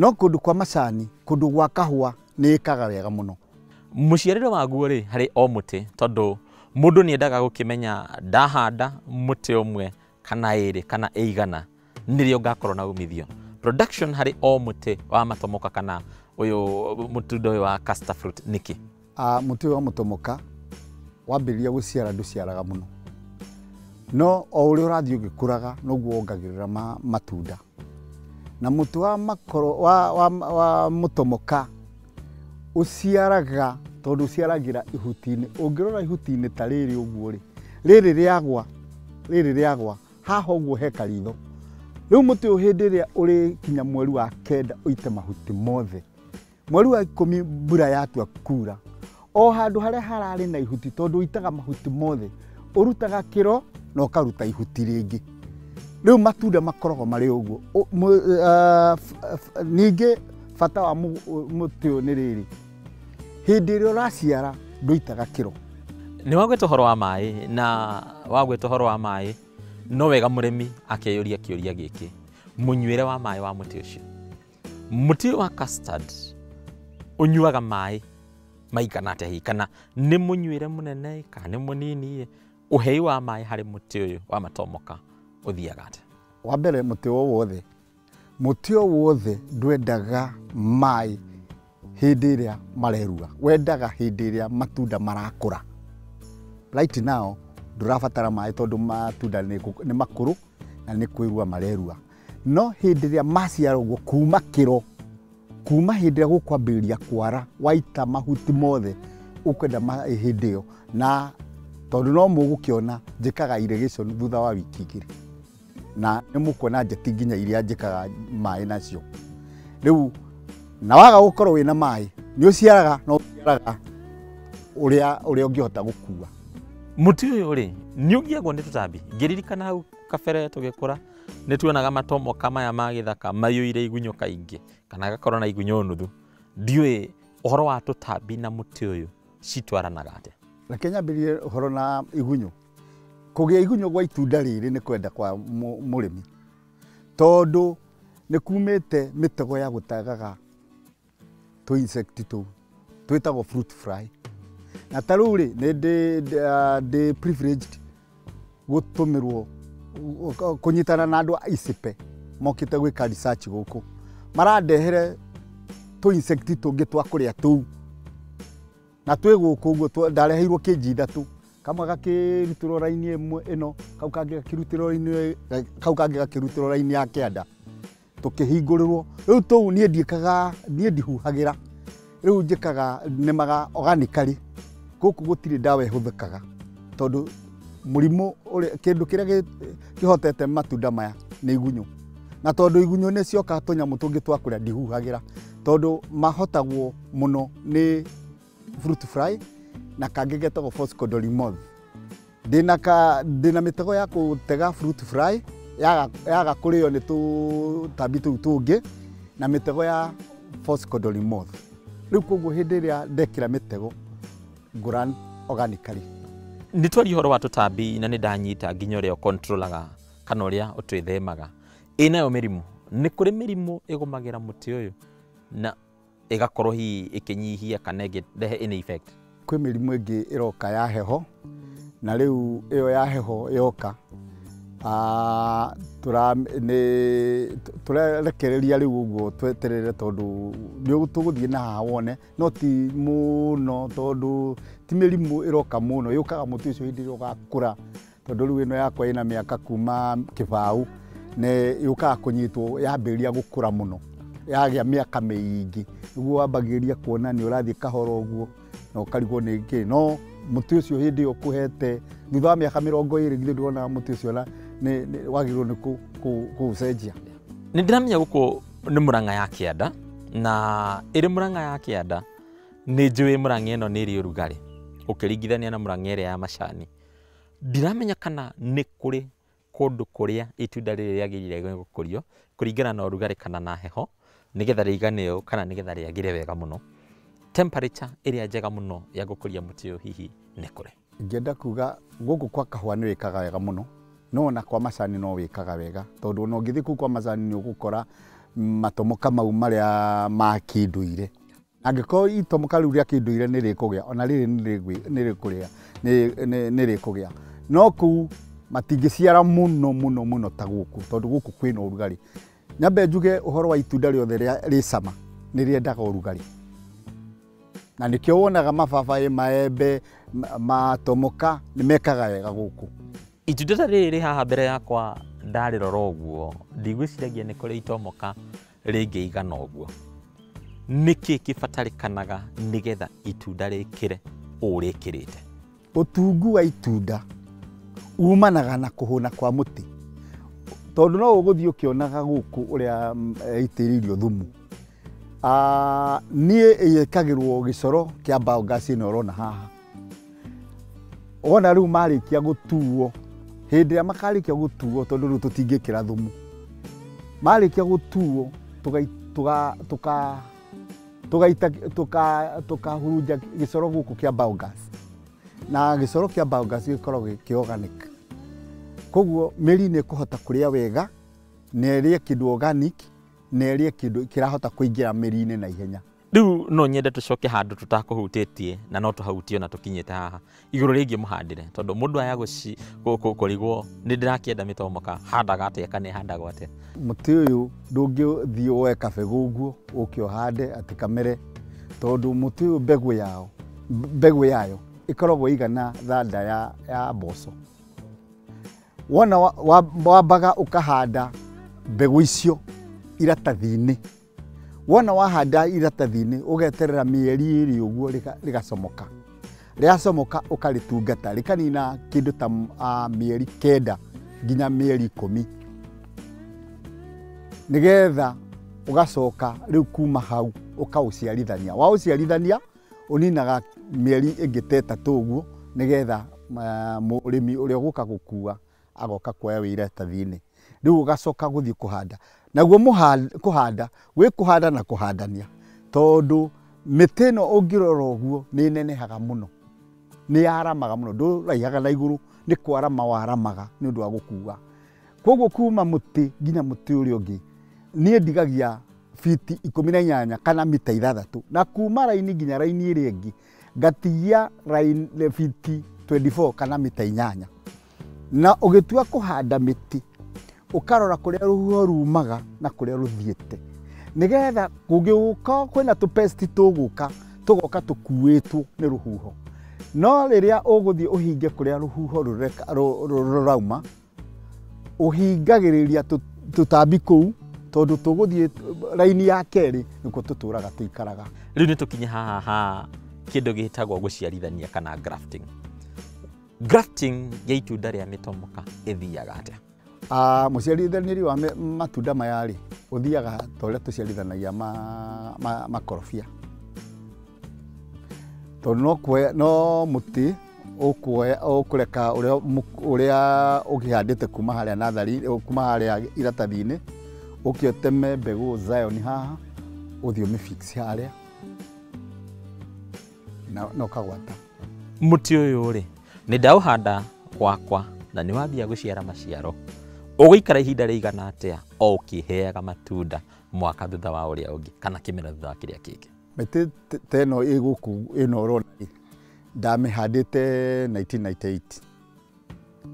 no kundu kwa macani kundu gwa kahua ni ikaga wega muno. Muciarire waguo ri hari o muti tondu mundu ni endaga gukimenya ndahanda muti umwe kana iri kana eigana nirio ngakorwo na umithio. Production hari o muti wa matomoka kana uyu mutundo wa castor fruit niki. Muti wa mutomoka wambiriria guciara nduciaraga muno, no o uri urathii ugikuraga noguo wongagirira matunda. Na muti wa makoro wa mutomoka uciaraga tondu uciaragira ihutini. Ungirora ihutini ta riri uguo ri riri riagwa haha uguo he karitho. Riu muti uyu hindi ria uri kinya mweri wa kenda uite mahuti mothe. Mweri wa 10 mbura yatua kura, o handu haria harari na ihuti tondu itaga mahuti mothe urutaga kiro na ukaruta ihuti ringi. Riu matunda makoragwo mari uguo. Ningi bata wa muti uyu ni riri, hindi ria uraciara nduitaga kiro. Ni wagweta horo wa mai na wagweta horo wa mai no wega murimi akeyuria kiuria giki munywire wa mai wa muti ucio. Muti wa custard unyuaga mai maigana atia hihi kana ni munywire munene kana ni munini? Uhei wa mai hari muti uyu wa matomoka uthiaga atia? Wa mbere muti o wothe ndwendaga mai hindi ria marerua, wendaga hindi ria matunda marakura. Right now ndurabatara mai tondu matunda ni makuru na ni kwirua marerua. No hindi ria maciara uguo kuma hindi ria gukwambiriria kwara waita mahuti mothe ukwenda hindi iyo. Na tondu no mugukiona njikaga irrigation thutha wa wiki igiri, na ni mukuona njeti nginya iria njikaga mai nacio. Riu na waga gukorwo wina mai ni uciaraga no uciaraga uria ungihota gukua. Muti uyu ri ni ugiagwo ni tutambi. Ngiririkana hau kabere tugikura ni tuonaga matomoka maya ma githaka mayuire igunyo kaingi kana gakorwo na igunyo nuthu. Ndiui uhoro wa tutambi na muti uyu citwaranaga atia? Reke nyambirie uhoro na igunyo. Kugia igunyo gwa itunda riri ni kwenda kwa murimi tondu ni kumite mitego ya gutagaga tu insect tu twitagwo fruit fly. Na taru ri ni ndi privileged gutumirwo kunyitana na andu icipe mokite gwika research guku marandehere tu insect tungi twa kuria tu na twi guku uguo ndareheirwo kg 3 kamwe gakirutirwo raini imwe ino kau kangi gakirutirwo raini kau kangi gakirutirwo raini ya kianda tukihingurirwo. Riu tu nie ndihuhagira, riu njikaga nemaga organically guku gutiri ndawa ihuthikaga tondu murimu kindu kiria kihotete matunda maya ni igunyo. Na tondu igunyo ni cioka tunyamu tungi twa kuria ndihuhagira tondu mahotagwo muno ni fruit fly na kangi getagwo phoscodoli moth. Ndina mitego ya gutega fruit fly yaga kurio ni tutambi tu tungi na mitego ya phoscodoli moth. Riu koguo hindi ria ndekira mitego nguran organically. Ni twari horo wa tutambi na ni ndanyita nginya uria controlaga kana uria utwithemaga. Inayo mirimu ni kuri mirimu igumagira muti uyu na igakorwo hi ikinyihia kana ngerehe in effect? Kwi mirimu ingi iroka ya heho na riu iyo ya heho yoka turarekereria riu uguo tweterere tondu ni tuguthie na haha wone no ti muno tondu ti mirimu iroka muno yukaga muti ucio hindi ria ugakura tondu riu ino yakwa ina miaka kuma kibau ne yukaga kunyitwo yambiriria gukura muno yagia miaka miingi niguo wambagiria kuona ni urathie kahoro uguo na ukarigwo ni ngi. No muti ucio hindi ukuhete thutha wa miaka 20 nginya ndona muti ucio ni wagirwo ni kucenjia. Ni ndiramenya guku ni Murang'a ya Kianda na iri Murang'a ya Kianda ni njui Murang'a ino ni iri urugari ukiringithania na Murang'a iri ya macani. Ndiramenya kana ni kuri kundu kuria itunda riri riagirire gukurio kuringana na urugari kana na heho nigetha riganeo kana nigetha riagire wega muno. Temperature iria njega muno ya gukuria muti uyu hihi ni kuri? Ngenda kuga guku kwa kahua ni wikaga wega muno no na kwa macani no wikaga wega tondu no ngithi ku kwa macani ni ugukora matomoka mau maria ma kinduire angiko itomoka riu ria kinduire ni rikugia ona riri ni rikuria ni rikugia no ku matingiciara muno ta guku tondu guku kwina urugari nyambe njuge uhoro wa itunda riothe ri cama ni riendaga urugari na nikio wonaga mababaĩ maembe matomoka ni mekaga wega guku itunda riri haha mbere yakwa ndarĩrora ũguo ndigwĩciragia nĩ kũrĩ itomoka rĩngĩigana ũguo nĩkĩ kĩbatarĩkanaga nĩgetha itunda rĩkĩre ũrĩkĩrĩte ũtungu wa itunda umanaga na kũhũna kwa mũtĩ tondu no ũgũthiĩ ũkĩonaga gũkũ ũrĩa itĩrĩirio thumu niĩ ĩkagĩrwo gĩcoro kĩa biogas ĩno ũrona haha wona rĩu marĩkia gũtuo hĩndĩ ĩrĩa makarĩkia gũtuo tondu rĩu tũtingĩkĩra thumu marĩkia gũtuo tukahurunja gĩcoro gũkũ kĩa biogas na gĩcoro kĩa biogas gĩkoragwo kĩ organic koguo mĩri nĩ kũhota kũrĩa wega na ĩrĩe kĩndũ organic na ĩrĩe kĩndũ kĩrahota kũingĩra mĩri-inĩ na ihenya rĩu no nyende tũcoke handũ tũtakũhutĩtie na no tũhutio na tũkinyĩte haha igũrũ rĩgiĩ mũhandĩre tondu mũndũ aya kũrigwo nĩ ndĩrakĩenda mĩtomoka handaga atĩa kana ĩhandagwo atĩa mũtĩ ũyũ ndũngĩthiĩ woe kabegũ ũguo ũke ũhande atĩ kamere tondu mũtĩ ũyũ mbegũ yayo ĩkoragwo igana thanda ya mboco wona wambaga ũkahanda mbegũ icio iratathi-inĩ wona wahanda iratathi-inĩ ũgeterera mĩeri ĩrĩ ũguo rĩgacomoka rĩacomoka ũkarĩtungata rĩkanina kĩndũ ta mĩeri 9 nginya mĩeri 10 nĩgetha ũgacoka rĩu kuma hau ũkaũciarithania waũciarithania ũninaga mĩeri ĩngĩ ta 3 ũguo nĩgetha mũrĩmi ũrĩa ũgũka gũkua agoka kuoya wĩ iratathi-inĩ rĩu ũgacoka gũthiĩ kũhanda naguo kũhanda kũhanda na kũhandania tondu mĩtĩ ĩno ũngĩrora ũguo nĩ nenehaga mũno nĩ yaramaga mũno ndũraihaga na igũrũ nĩ kwarama waramaga nĩ ũndũ wa gũkua koguo kuma mũtĩ nginya mũtĩ ũrĩa ũngĩ niĩ ndigagia fiti 18 kana mita 6 na kuma raini nginya raini ĩrĩa ĩngĩ ngatigia raini fiti 24 kana mita 8 na ũgĩtua kũhanda mĩtĩ ukarora kuria rũhuho rumaga na kuria ruthiete nigetha kũngĩũka kwĩna tũpesti tũgoka tũkuĩtwo nĩ rũhuho no rĩrĩa ũgũthiĩ ũhinge kuria rũhuho rũrauma ũhingagĩrĩria tũtambi kũu tondu tũgũthiĩ raini ya kerĩ nĩkuo tũtũraga tũikaraga rĩu nĩ tũkinye haha kĩndũ gĩtagwo gũciarithania kana grafting ya itunda rĩa mĩtomoka ĩthiaga atĩa mũciarithanĩri wa matunda maya rĩ ũthiaga ta ũrĩa tũciarithanagia makorobia tondu no mũtĩ ũkũreka ũrĩa ũkĩhandĩte kuma harĩa nathari kuma harĩa iratathi-inĩ ũkĩoteme mbegũ Zion haha ũthiĩ ũmĩfix harĩa na ũkagwata mũtĩ ũyũ rĩ nĩ ndaũhanda gwakwa na nĩ wambia gũciara maciaro ũgũikara ihinda rĩigana atĩa o ũkĩheaga matunda mwaka thutha wa ũrĩa ũngĩ kana kĩmera thutha wa kĩrĩa kĩngĩ mĩtĩ ta ĩno ĩgũkũ ĩno ũrona ndamĩhandĩte 1998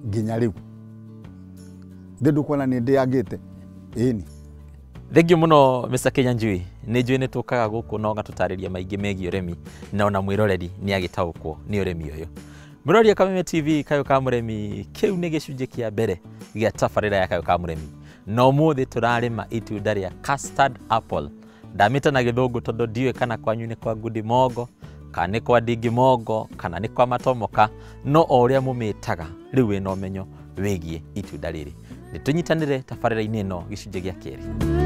nginya rĩu ndĩndũkuona nĩ ndĩangĩte ĩni thengio mũno Mr. Kĩnyanjui nĩ njũĩ nĩ tũkaga gũkũ no gatũtarĩria maingĩ megiĩ ũrĩmi na ona mwĩroreri nĩ agĩtaũkwo nĩ ũrĩmi ũyũ Mũrori Kameme TV Kayũ ka Mũrĩmi kĩu nĩ gĩcunjĩ kĩa mbere gĩa tabarĩra ya Kayũ ka Mũrĩmi no mũthĩ tũrarĩma itunda rĩa custard apple ndamĩta na gĩthũngũ tondũ ndiũĩ kana kwanyu nĩ kwa ngundi mongo kana nĩ kwa ndingi mongo kana nĩ kwa matomoka no o ũrĩa mũmĩtaga rĩu wĩna ũmenyo wĩgiĩ itunda rĩrĩ nĩ tũnyitanĩre tabarĩra-inĩ ĩno gĩcunjĩ gĩa kerĩ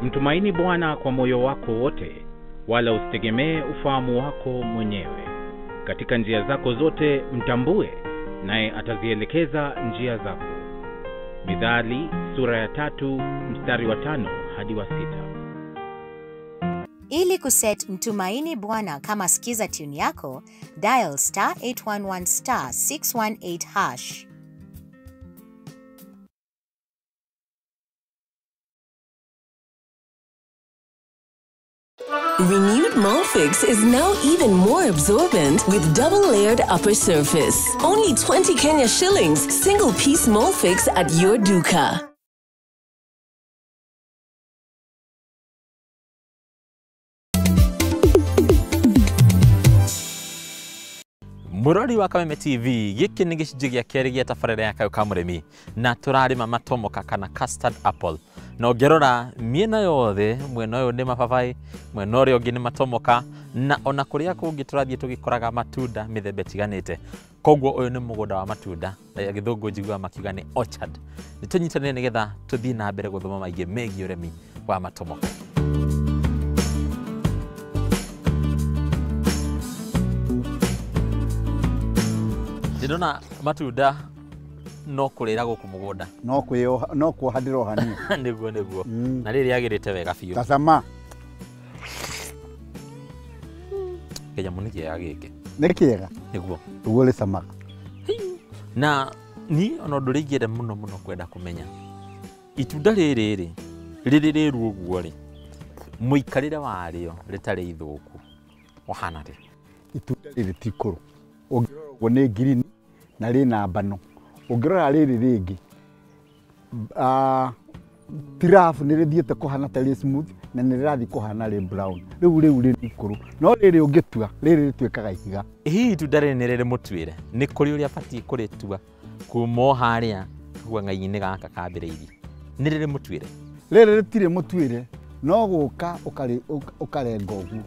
Mtumaini Bwana kwa moyo wako wote, wala usitegemee ufahamu wako mwenyewe. Katika njia zako zote mtambue, naye atazielekeza njia zako. Mithali sura ya 3 mstari wa 5 hadi wa 6. Ili kuset Mtumaini Bwana kama skiza tune yako, dial *811 *618#. Renewed Molfix is now even more absorbent with double-layered upper surface. Only 20 Kenya shillings, single-piece Molfix at your duka. Murori wa Kameme TV, giki nĩ gĩcunjĩ gĩa kerĩ gĩa tabarĩra ya Kayũ ka Mũrĩmi, na tũrarĩma matomoka kana custard apple. Na ũngĩrora mĩena yothe, mwena ũyũ nĩ mababaĩ, mwena ũrĩa ũngĩ nĩ matomoka, na ona kũrĩa kũngĩ tũrathiĩ tũgĩkoraga matunda mĩthemba ĩtiganĩte. Koguo ũyũ nĩ mũgũnda wa matunda, gĩthũngũ njiguaga makiuga nĩ orchard. Nĩ tũnyitanĩre nĩgetha tũthiĩ na mbere gũthoma maingĩ megiĩ ũrĩmi wa matomoka. Ndĩrona matunda no kũrĩra gũkũ mũgũnda. No kuohandĩra hanini. Nĩguo. Na rĩrĩ agĩrĩte wega biũ. Tacama. Kĩnyamũ nĩ kĩega gĩkĩ. Nĩ kĩega. Nĩguo. Ũguo rĩ camaga. Na niĩ ona ũndũ ũrĩa ingĩenda mũno kwenda kũmenya. Itunda rĩrĩ rĩrũ ũguo rĩ. Mũikarĩre warĩo rĩtarĩ ithũku. Wahana rĩ. Itunda rĩrĩ ti ikũrũ. Ũngĩrora ũguo nĩ green na rĩna mbano. Ũngĩrora rĩrĩ rĩngĩ tirabu nĩ rĩthiĩte kũhana ta rĩ smooth na nĩ rĩrathiĩ kũhana rĩ brown. Rĩu rĩ ikũrũ. No rĩrĩ ũngĩtua rĩrĩ rĩtuĩkaga ihiga. Hihi itunda rĩrĩ nĩ rĩrĩ mũtuĩre. Nĩ kũrĩ ũrĩa batiĩ kũrĩtua kuma harĩa gũang'ai-inĩ gaka kambĩrĩirie. Nĩ rĩrĩ mũtuĩre. Rĩrĩ rĩtirĩ mũtuĩre. No gũka ũkarenga ũguo.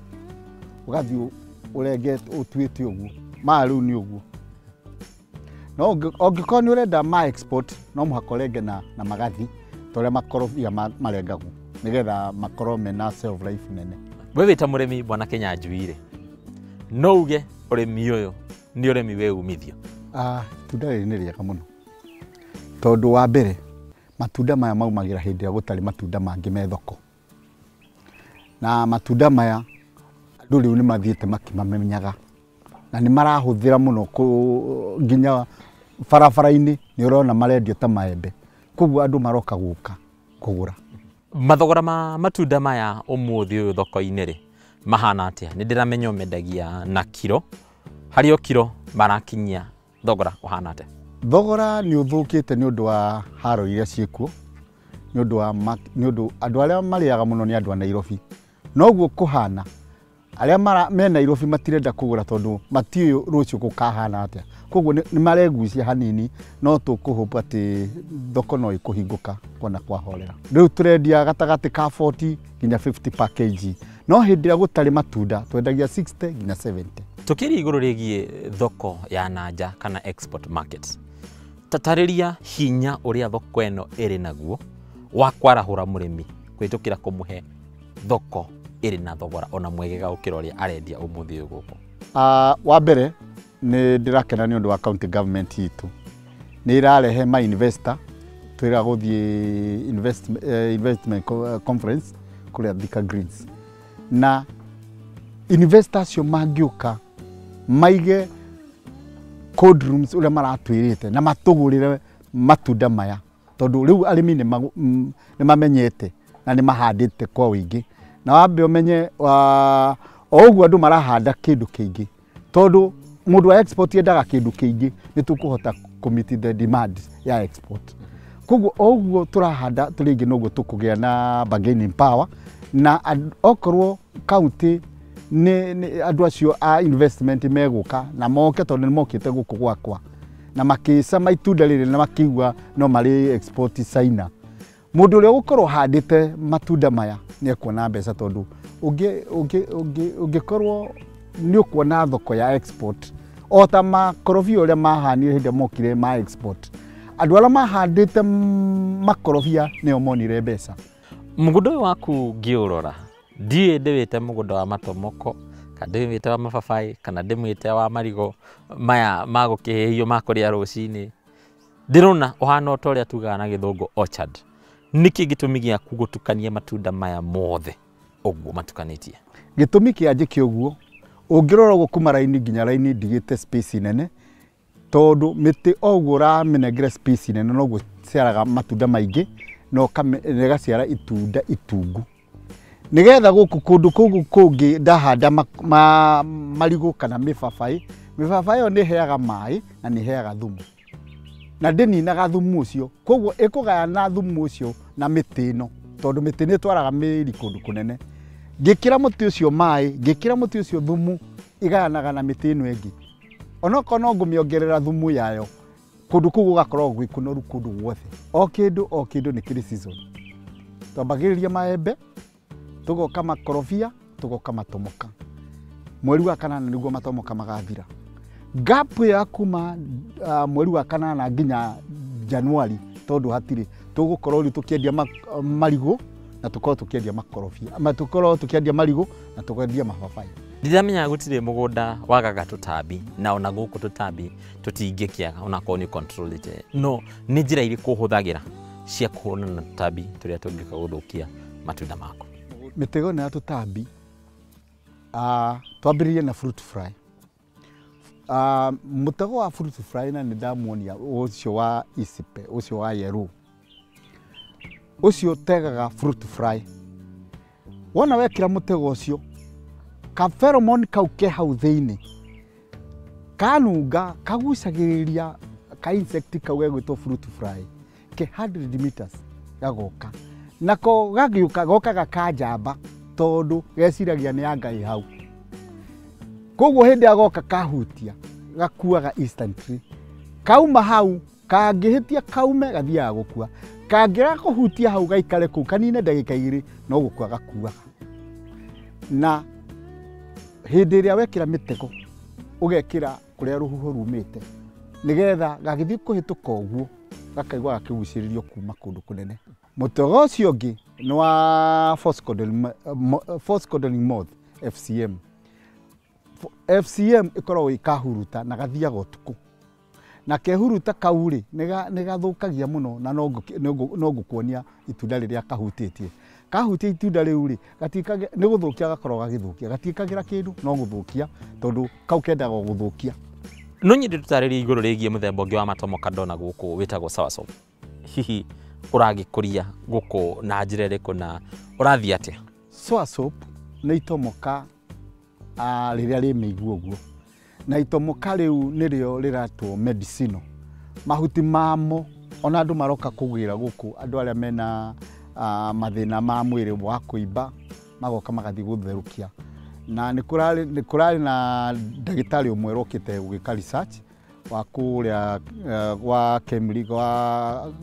Ũgathiĩ ũrengete ũtuĩte ũguo. Rĩu nĩ ũguo. No ũngĩkorwo nĩ ũrenda ma export no mũhaka ũrenge na magathi torĩa makorobia marengagwo nĩgetha makorwo mena shelf life nene. We wĩta mũrĩmi Bwana Kĩnyanjui rĩ, no uge ũrĩmi ũyũ nĩ ũrĩmi wĩ umithio? Itunda rĩrĩ nĩ rĩega mũno tondũ wa mbere matunda maya maumagĩra hĩndĩ ĩrĩa gũtarĩ matunda mangĩ me thoko, na matunda maya andũ rĩu nĩ mathiĩte makĩmamenyaga na nĩ marahũthĩra mũno nginya barabara-inĩ nĩ ũrona marendio ta maembe. Koguo andũ maroka gũka kũgũra. Mathogora ma matunda maya ũmũthĩ ũyũ thoko-inĩ rĩ mahana atĩa? Nĩ ndĩramenya ũmendagia na kiro. Harĩ o kiro marakinyia thogora ũhana atĩa? Thogora nĩ ũthũkĩte nĩ ũndũ wa haro iria ciĩkuo, nĩ ũndũ andũ arĩa marĩaga mũno nĩ andũ a Nairobi. Noguo kũhana arĩa me Nairobi matirenda kũgũra tondũ matiũĩ rũciũ gũkahana atĩa. Koguo nĩ maregucia hanini no tũkũhopa atĩ thoko no ĩkũhingũka kona kwahorera. Rĩu tũrendia gatagatĩ ka 40 nginya 50 per kg. No hĩndĩ ĩrĩa gũtarĩ matunda twendagia 60 nginya 70. Tũkĩria igũrũ rĩgiĩ thoko ya nanja kana export markets. Tatarĩria hinya ũrĩa thoko ĩno ĩrĩ naguo wa kwarahũra mũrĩmi kwĩtũkĩra kũmũhe thoko ĩrĩ na thogora ona mwegega gũkĩra ũrĩa arendia ũmũthĩ ũyũ gũkũ. Wa mbere nĩ ndĩrakena nĩ ũndũ wa county government itũ. Nĩ irarehe ma investor twĩra gũthiĩ investment conference kũrĩa Thika Greens. Na investor acio mangĩũka maige cold rooms ũrĩa maratwĩrĩte na matũgũrĩre matunda maya tondũ rĩu arĩmi nĩ mamenyete na nĩ mahandĩte kwa ũingĩ. Na wambe ũmenye o ũguo andũ marahanda kĩndũ kĩingĩ tondũ mũndũ wa export yendaga kĩndũ kĩingĩ nĩ tũkũhota commit the demand ya export. Koguo o ũguo tũrahanda tũrĩngĩ noguo tũkũgĩa na bargaining power na okorwo county nĩ andũ acio a investment megũka na moke tondũ nĩ mokĩte gũkũ gwakwa na makĩcama itunda rĩrĩ na makĩigua no marĩ export China. Mũndũ ũrĩa gũkorwo handĩte matunda maya nĩ ekuona mbeca tondũ ũngĩkorwo nĩ ũkuona thoko ya export o ta makorobia ũrĩa mahanire hĩndĩ mokire ma export. Andũ arĩa mahandĩte makorobia nĩo monire mbeca. Mũgũnda ũyũ waku ngĩũrora ndiĩ ndĩwĩte mũgũnda wa matomoko kana ndĩwĩte wa mababaĩ kana ndĩwĩte wa marigo maya ma gũkĩhĩhio ma kũrĩa rũcinĩ. Ndĩrona ũhana ta ũrĩa tugaga na gĩthũngũ orchard. Nĩkĩ gĩtũmi gĩaku gũtukania matunda maya mothe Oguo matukanĩtie. Gĩtũmi kĩa njĩke ũguo, ũngĩrora ũguo kuma raini nginya raini ndigĩte space nene, tondũ mĩtĩ oguo ũramĩnengera space nene noguo ciaraga matunda maingĩ na ĩgaciara itunda itungu. Nĩgetha gũkũ kũndũ kũu kũngĩ ndahanda marigũ kana mĩbabaĩ, mĩbabaĩ ĩyo nĩ ĩheaga maĩ na nĩ ĩheaga thumu. Na ndĩninaga thumu ũcio, koguo ĩkũgayana thumu ũcio na mĩtĩ ĩno, tondũ mĩtĩ nĩ ĩtwaraga mĩri kũndũ kũnene. Ngĩkĩra mũtĩ ũcio maĩ, ngĩkĩra mũtĩ ũcio thumu, igayanaga na mĩtĩ ĩno ĩngĩ. Onokorwo no ngũmĩongerera thumu yayo, kũndũ kũu gũgakorwo gwĩ kũnoru kũndũ guothe. O kĩndũ nĩ kĩrĩ season. Twambagĩrĩria maembe, tũgoka makorobia, tũgoka matomoka. Mweri wa kanana nĩguo matomoka magathira. Gap ya kuma mweri wa kanana nginya Januari, tondũ hatirĩ tũgũkorwo rĩu tũkĩendia marigũ na tũkorwo tũkĩendia makorobia. Tũkorwo tũkĩendia marigũ na tũkwendia mababaĩ. Ndiramenya gũtirĩ mũgũnda wagaga tũtambi na ona gũkũ tũtambi tũtingĩkĩaga ona korwo nĩ controlled. No nĩ njĩra irĩkũ ũhũthagĩra cia kũhũrana na tũtambi tũrĩa tũngĩka gũthũkia matunda maku? Mĩtego na tũtambi twambĩrĩrie na fruit fly. Mũtego wa fruit fly na nĩ ndamuonia ũcio wa icipe, ũcio wa yellow. Ũcio tegaga fruit fly. Wona wekĩra mũtego ũcio, ka pheromone kau ke hau thĩinĩ kanunga kagucagĩrĩria ka insect kau gegwĩtwo fruit fly ke 100 meters gagoka. Nako gagĩũka gokaga kanjamba tondũ geciragia nĩ Ngai hau. Koguo hĩndĩ agoka kahutia gakuaga instantly. Kauma hau kangĩhĩtia kaume gathiaga gũkua. Kangĩra kũhutia hau gaikare kũu kanine ndagĩka 2 no gũkua gakuaga. Na hĩndĩ ĩrĩa wekĩra mĩtego ũgekĩra kũrĩa rũhuho rumĩte, nĩgetha gagĩthiĩ kũhĩtũka ũguo gakaigua gakĩgucĩrĩrio kuma kũndũ kũnene. Mũtego ũcio ũngĩ nĩ wa False Coding Moth, FCM. FCM ĩkoragwo ĩkahuruta na gathiaga ũtukũ. Na kehuruta kaurĩ nĩ gathũkagia mũno na no ngũkuonia itunda rĩrĩa kahutĩtie. Kahutia itunda rĩu rĩ, nĩ gũthũkia gakorwo gagĩthũkia. Gatiĩkagĩra kĩndũ no gũthũkia tondũ kau kendaga gũthũkia. No nyende tũtarĩrie igũrũ rĩgiĩ mũthemba ũngĩ wa matomoka ndona gũkũ wĩtagwo soursop. Hihi ũragĩkũria gũkũ na njĩra ĩrĩkũ na ũrathiĩ atĩa? Soursop nĩ itomoka rĩrĩa rĩmĩigua ũguo. Na itomoka rĩu nĩrĩo rĩratwo medicinal. Mahuti mamo ona andũ maroka kũgĩra gũkũ, andũ arĩa mena mathĩna ma mwĩrĩ wa kũimba magoka magathiĩ gũtherũkia. Na nĩ kũrarĩ na ndagĩtarĩ ũmwe rokĩte gwĩka research wa kũrĩa wa Kemri wa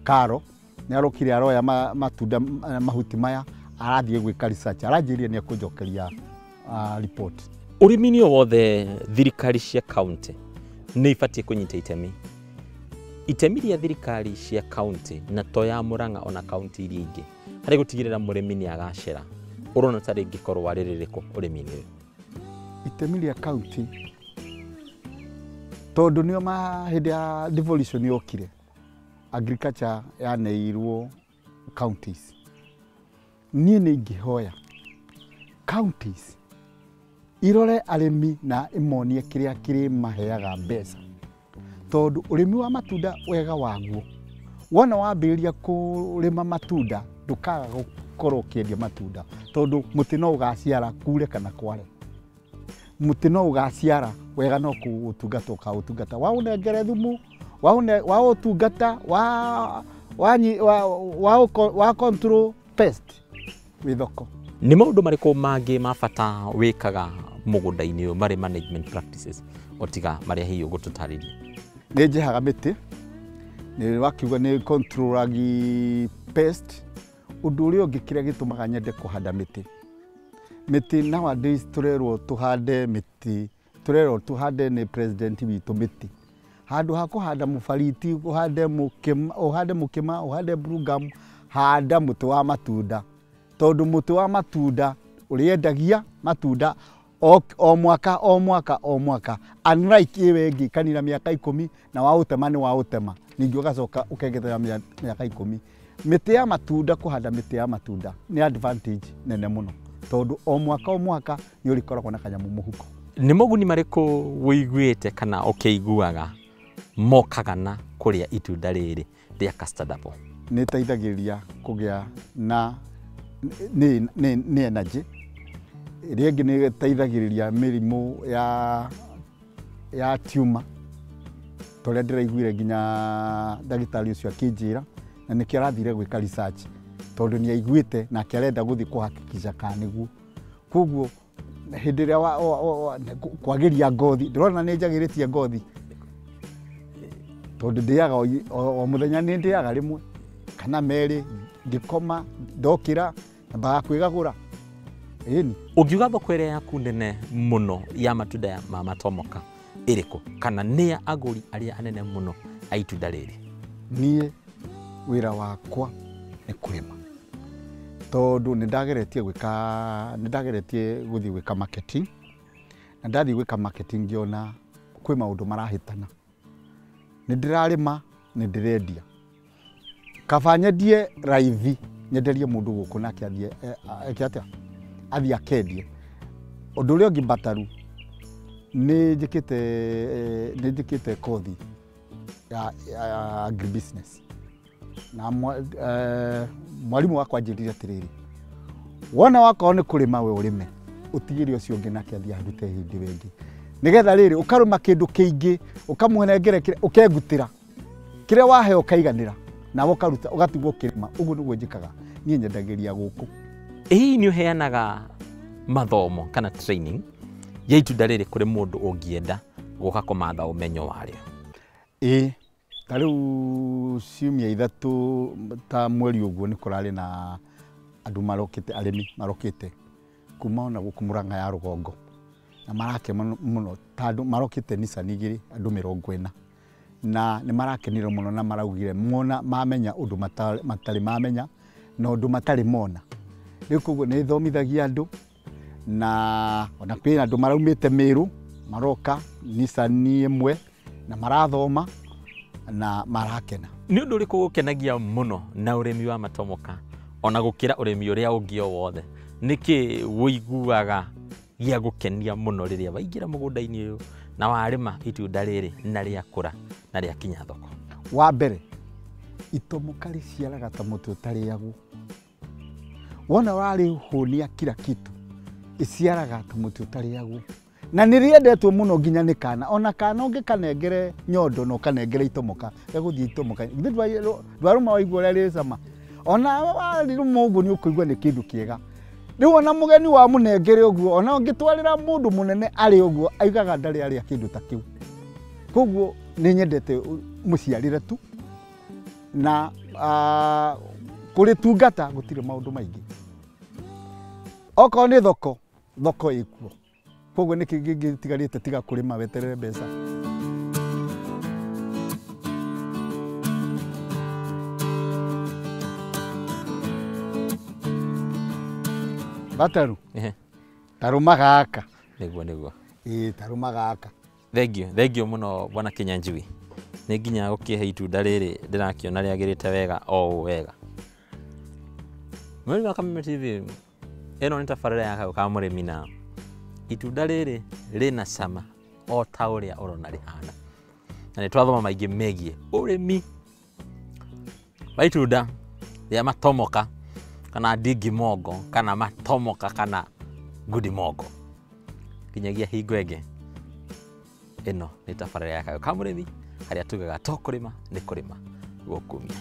Karo, nĩ arokire aroya matunda mahuti maya arathiĩ gwĩka research, aranjĩria nĩ ekũnjokeria report. Ũrĩmi-inĩ wothe thirikari cia kaunti nĩ ibatiĩ kũnyita itemi. Itemi rĩa thirikari cia kaunti na to ya Murang'a ona kaunti iria ingĩ harĩ gũtigĩrĩra mũrĩmi nĩ agacĩra, ũrona ta rĩngĩkorwo arĩ rĩrĩkũ ũrĩmi-inĩ ũyũ? Itemi rĩa kaunti tondũ nĩo hĩndĩ ya devolution yokire, agriculture yaneirwo counties. Niĩ nĩ ingĩhoya counties irore arĩmi na imonie kĩrĩa kĩrĩ maheaga mbeca, tondũ ũrĩmi wa matunda wega waguo, wona wambĩrĩria kũrĩma matunda ndũkaga gũkorwo ũkĩendia matunda, tondũ mũtĩ no ũgaciara kure kana kware. Mũtĩ no ũgaciara wega no kũũtungata ũkaũtungata, waũnengere thumu, waũtungata, wa control pest wĩ thoko. Nĩ maũndũ marĩkũ mangĩ ma bata wĩkaga mũgũnda-inĩ ũyũ marĩ management practices otiga marĩa hihi ũgũtũtarĩria? Nĩ njehaga mĩtĩ, nĩ wakiuga nĩ controlagi pest. Ũndũ ũrĩa ũngĩ kĩrĩa gĩtũmaga nyende kũhanda mĩtĩ. Mĩtĩ nowadays tũrerwo tũhande mĩtĩ, tũrerwo tũhande nĩ president witũ mĩtĩ. Handũ ha kũhanda mũbariti, ũhande mũkĩma, ũhande blue gum, handa mũtĩ wa matunda. Tondũ mũtĩ wa matunda ũrĩendagia matunda o mwaka, unlike ĩwe ĩngĩ kanina mĩaka 10 na waũtema nĩ waũtema, ningĩ ũgacoka ũkengerera mĩaka 10. mĩtĩ ya matunda kũhanda mĩtĩ ya matunda nĩ advantage nene mũno tondũ o mwaka nĩ ũrĩkoragwo na kanyamũ mũhuko. Nĩ moguni marĩkũ wĩiguĩte kana ũkĩiguaga mokaga na kũrĩa itunda rĩrĩ rĩa custard apple? Nĩ ĩteithagĩrĩria kũgĩa na nĩ energy. Rĩngĩ nĩ ĩteithagĩrĩria mĩrimũ ya tumor tũrĩa ndĩraiguire nginya ndagĩtarĩ ũcio akĩnjĩra, na nĩkĩo arathire gwĩka research tondũ nĩ aiguĩte na akĩrenda gũthiĩ kũhakikica kana nĩguo. Koguo hĩndĩ ĩrĩa kwagĩria ngothi, ndĩrona nĩ njagĩrĩtie ngothi tondũ ndĩaga o mũthenya nĩ ndĩaga rĩmwe kana merĩ, ngĩkoma ndokĩra mbaga kwĩgagũra. Ĩni ũngiuga thoko ĩrĩa yaku nene mũno ya matunda ma matomoka ĩrĩkũ, kana nĩ agũri arĩa anene mũno a itunda rĩrĩ? Niĩ wĩra wakwa nĩ kũrĩma tondũ nĩ ndageretie gũthiĩ gwĩka marketing, na ndathiĩ gwĩka marketing ngĩona kwĩ maũndũ marahĩtana. Nĩ ndĩrarĩma, nĩ ndĩrendia, kaba nyendie raithi nyenderie mũndũ gũkũ nake athiĩ akendie. Ũndũ ũrĩa ũngĩ mbataru nĩ njĩkĩte kothi ya agribusiness, na mwarimũ wakwa anjĩrire atĩrĩrĩ, wona wakorwo nĩ kũrĩma we ũrĩme, ũtigĩre ũcio ũngĩ nake athiĩ arute hĩndĩ ĩngĩ, nĩgetha rĩrĩ ũkarũma kĩndũ kĩingĩ ũkamũnengere ũkengutĩra kĩrĩa wahe ũkaiganĩra nawe ũkaruta ũgatigwo ũkĩrĩma. Ũguo nĩguo njĩkaga niĩ, nyendagĩria gũkũ. Ĩĩ nĩ ũheanaga mathomo kana training ya itunda rĩrĩ kũrĩ mũndũ ũngĩenda gũka kũmatha ũmenyo warĩo? Ĩĩ, ta rĩu ciumia ithatũ ta mweri ũguo nĩ kũrarĩ na andũ marokĩte, arĩmi marokĩte kuma ona gũkũ Mũrang'a ya rũgongo, na marake mũno tondũ marokĩte nicani igĩrĩ, andũ 40, na nĩ marakenire mũno na maraugire mamenya ũndũ matarĩ mamenya na ũndũ matarĩ mona. Rĩu koguo nĩ thomithagia andũ, na ona kwĩ andũ maraumĩte Mĩrũ maroka nicani ĩmwe na marathoma na marakena. Nĩ ũndũ ũrĩkũ gũkenagia mũno na ũrĩmi wa matomoka ona gũkĩra ũrĩmi ũrĩa ũngĩ o wothe? Nĩkĩ wĩiguaga gĩa gũkenia mũno rĩrĩa waingĩra mũgũnda-inĩ ũyũ na warĩma itunda rĩrĩ na rĩakũra na rĩakinya thoko? Wa mbere, itomoka rĩciaraga ta mũtĩ ũtarĩagwo. Wona warĩhũnia kila kitu, ĩciaraga ta mũtĩ ũtarĩagwo, na nĩ rĩendetwo mũno nginya nĩ kana. Ona kana ũngĩkanengere nyondo na ũkanengere itomoka, egũthiĩ itomoka. Ndwarũma waigua ũrĩa rĩ cama, ona warĩrũma ũguo nĩ ũkũigua nĩ kĩndũ kĩega. Rĩu ona mũgeni wa mũnengere ũguo, ona ũngĩtwarĩra mũndũ mũnene arĩ ũguo, aigaga ndarĩ arĩa kĩndũ ta kĩu. Koguo nĩ nyendete mũciarĩre tu, na kũrĩtungata gũtirĩ maũndũ maingĩ. Okorwo nĩ thoko ĩkuo. Koguo nĩ kĩngĩ tigarĩte tiga kũrĩma weterere mbeca. Bataru, tarũma gaka. Nĩguo. Ĩĩ, tarũma gaka. Thengio mũno Bwana Kĩnyanjui. Nĩ nginya gũkĩhe itunda rĩrĩ ndĩrakĩona rĩagĩrĩte wega o ũũ wega. Mweri wa Kameme TV, ĩno nĩ tabarĩra ya Kagũ ka Mũrĩmi, na itunda rĩrĩ rĩna cama o ta ũrĩa ũrona rĩhana, na nĩ twathoma maingĩ megiĩ ũrĩmi wa itunda rĩa matomoka kana ndingimogo kana matomoka kana goodimogo. Nginyagia hingo ĩngĩ, ĩno nĩ tabarĩra ya Kagũ ka Mũrĩmi, harĩa tugaga to kũrĩma nĩ kũrĩma gũkũmia.